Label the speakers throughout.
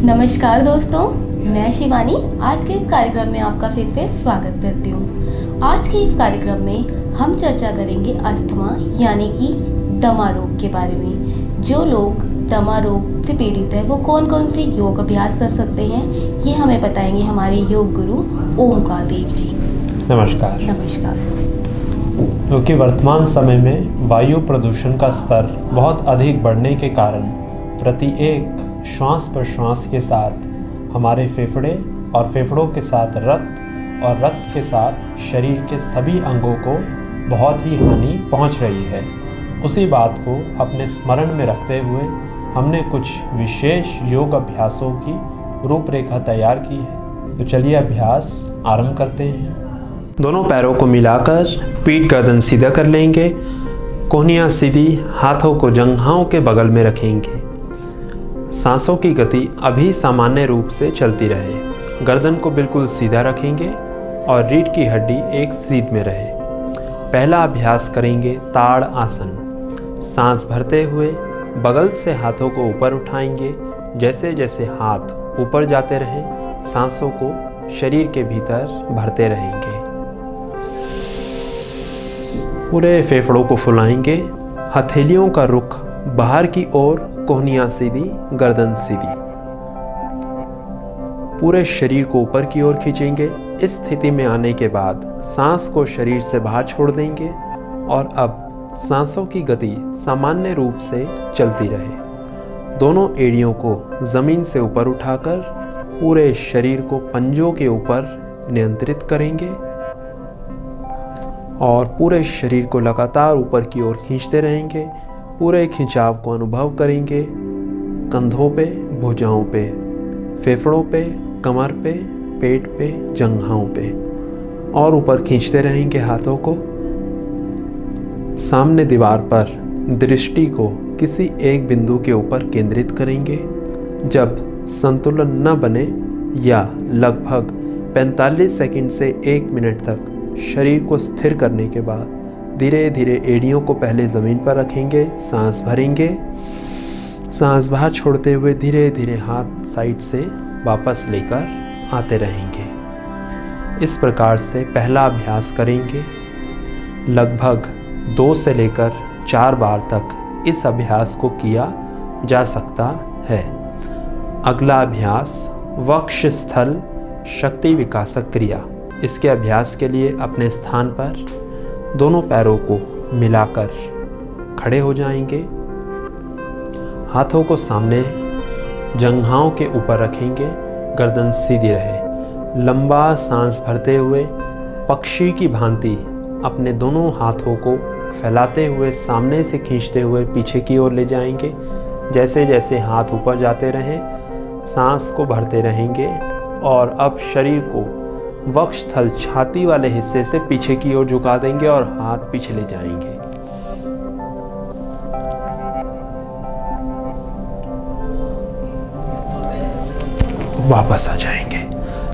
Speaker 1: नमस्कार दोस्तों, मैं शिवानी आज के इस कार्यक्रम में आपका फिर से स्वागत करती हूँ। आज के इस कार्यक्रम में हम चर्चा करेंगे अस्थमा यानी कि दमा रोग के बारे में। जो लोग दमा रोग से पीड़ित है वो कौन कौन से योग अभ्यास कर सकते हैं, ये हमें बताएंगे हमारे योग गुरु ओमकार देव जी।
Speaker 2: नमस्कार।
Speaker 1: नमस्कार।
Speaker 2: क्योंकि वर्तमान समय में वायु प्रदूषण का स्तर बहुत अधिक बढ़ने के कारण प्रति एक श्वास प्रश्वास के साथ हमारे फेफड़े और फेफड़ों के साथ रक्त और रक्त के साथ शरीर के सभी अंगों को बहुत ही हानि पहुंच रही है। उसी बात को अपने स्मरण में रखते हुए हमने कुछ विशेष योग अभ्यासों की रूपरेखा तैयार की है। तो चलिए अभ्यास आरंभ करते हैं। दोनों पैरों को मिलाकर पीठ गर्दन सीधा कर लेंगे। कोहनियाँ सीधी, हाथों को जंघाओं के बगल में रखेंगे। सांसों की गति अभी सामान्य रूप से चलती रहे। गर्दन को बिल्कुल सीधा रखेंगे और रीढ़ की हड्डी एक सीध में रहे। पहला अभ्यास करेंगे ताड़ आसन। सांस भरते हुए बगल से हाथों को ऊपर उठाएंगे। जैसे जैसे हाथ ऊपर जाते रहें, सांसों को शरीर के भीतर भरते रहेंगे। पूरे फेफड़ों को फुलाएंगे। हथेलियों का रुख बाहर की ओर, कोहनियाँ सीधी, गर्दन सीधी। पूरे शरीर को ऊपर की ओर खींचेंगे। इस स्थिति में आने के बाद सांस को शरीर से बाहर छोड़ देंगे और अब सांसों की गति सामान्य रूप से चलती रहे। दोनों एड़ियों को जमीन से ऊपर उठाकर पूरे शरीर को पंजों के ऊपर नियंत्रित करेंगे और पूरे शरीर को लगातार ऊपर की ओर खींचते रहेंगे। पूरे खिंचाव को अनुभव करेंगे। कंधों पे, भुजाओं पे, फेफड़ों पे, कमर पे, पेट पे, जंघाओं पे और ऊपर खींचते रहेंगे हाथों को। सामने दीवार पर दृष्टि को किसी एक बिंदु के ऊपर केंद्रित करेंगे। जब संतुलन न बने या लगभग 45 सेकंड से 1 मिनट तक शरीर को स्थिर करने के बाद धीरे धीरे एड़ियों को पहले ज़मीन पर रखेंगे। सांस भरेंगे। सांस बाहर छोड़ते हुए धीरे धीरे हाथ साइड से वापस लेकर आते रहेंगे। इस प्रकार से पहला अभ्यास करेंगे। लगभग 2 से लेकर 4 बार तक इस अभ्यास को किया जा सकता है। अगला अभ्यास वक्षस्थल शक्ति विकासक क्रिया। इसके अभ्यास के लिए अपने स्थान पर दोनों पैरों को मिलाकर खड़े हो जाएंगे। हाथों को सामने जंघाओं के ऊपर रखेंगे। गर्दन सीधी रहे। लंबा सांस भरते हुए पक्षी की भांति अपने दोनों हाथों को फैलाते हुए सामने से खींचते हुए पीछे की ओर ले जाएंगे। जैसे जैसे हाथ ऊपर जाते रहें, सांस को भरते रहेंगे और अब शरीर को वक्षस्थल छाती वाले हिस्से से पीछे की ओर झुका देंगे और हाथ पीछे ले जाएंगे। वापस आ जाएंगे।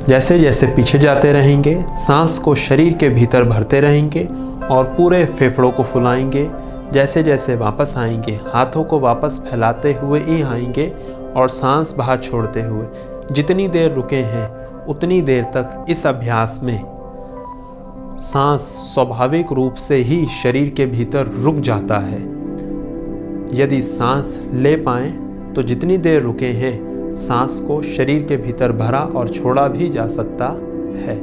Speaker 2: जैसे जैसे पीछे जाते रहेंगे, सांस को शरीर के भीतर भरते रहेंगे और पूरे फेफड़ों को फुलाएंगे। जैसे जैसे वापस आएंगे, हाथों को वापस फैलाते हुए ही आएंगे और सांस बाहर छोड़ते हुए जितनी देर रुके हैं उतनी देर तक इस अभ्यास में सांस स्वाभाविक रूप से ही शरीर के भीतर रुक जाता है। यदि सांस ले पाएं तो जितनी देर रुके हैं सांस को शरीर के भीतर भरा और छोड़ा भी जा सकता है।